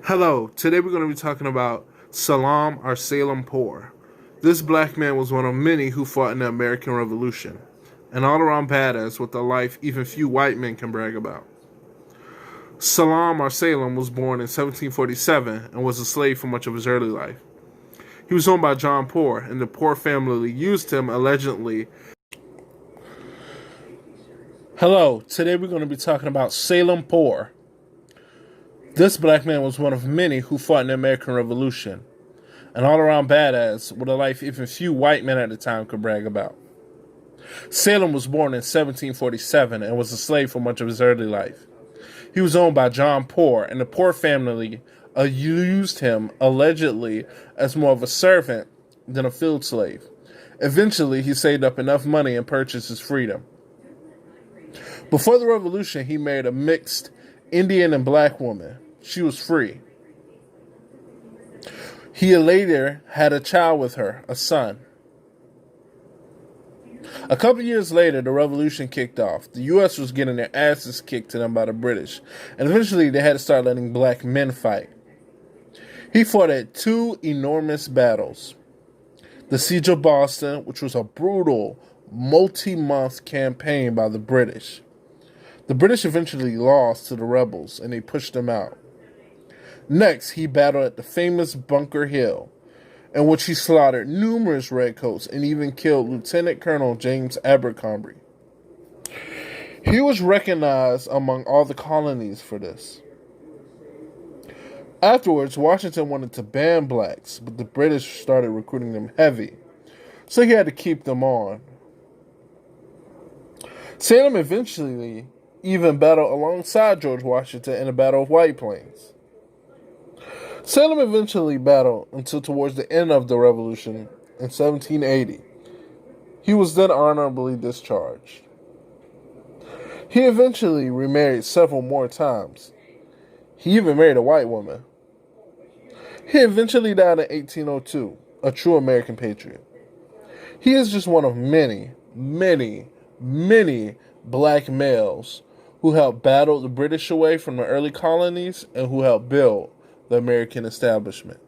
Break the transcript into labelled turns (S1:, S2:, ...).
S1: Hello, today we're going to be talking about Salem or Salem Poor. This black man was one of many who fought in the American Revolution, an all around badass with a life even few white men can brag about. Salem or Salem was born in 1747 and was a slave for much of his early life. He was owned by John Poor, and the Poor family used him allegedly. Hello, today we're going to be talking about Salem Poor. This black man was one of many who fought in the American Revolution, an all-around badass with a life even few white men at the time could brag about. Salem was born in 1747 and was a slave for much of his early life. He was owned by John Poor, and the Poor family used him allegedly as more of a servant than a field slave. Eventually, he saved up enough money and purchased his freedom. Before the Revolution, he married a mixed Indian and black woman. She was free. He later had a child with her, a son. A couple years later, the revolution kicked off. The U.S. was getting their asses kicked to them by the British, and eventually they had to start letting black men fight. He fought at two enormous battles. The Siege of Boston, which was a brutal, multi-month campaign by the British. The British eventually lost to the rebels, and they pushed them out. Next, he battled at the famous Bunker Hill, in which he slaughtered numerous redcoats and even killed Lieutenant Colonel James Abercrombie. He was recognized among all the colonies for this. Afterwards, Washington wanted to ban blacks, but the British started recruiting them heavy, so he had to keep them on. Salem eventually even battled alongside George Washington in the Battle of White Plains. Salem eventually battled until towards the end of the Revolution in 1780. He was then honorably discharged. He eventually remarried several more times. He even married a white woman. He eventually died in 1802, a true American patriot. He is just one of many, many, many black males who helped battle the British away from the early colonies and who helped build the American establishment.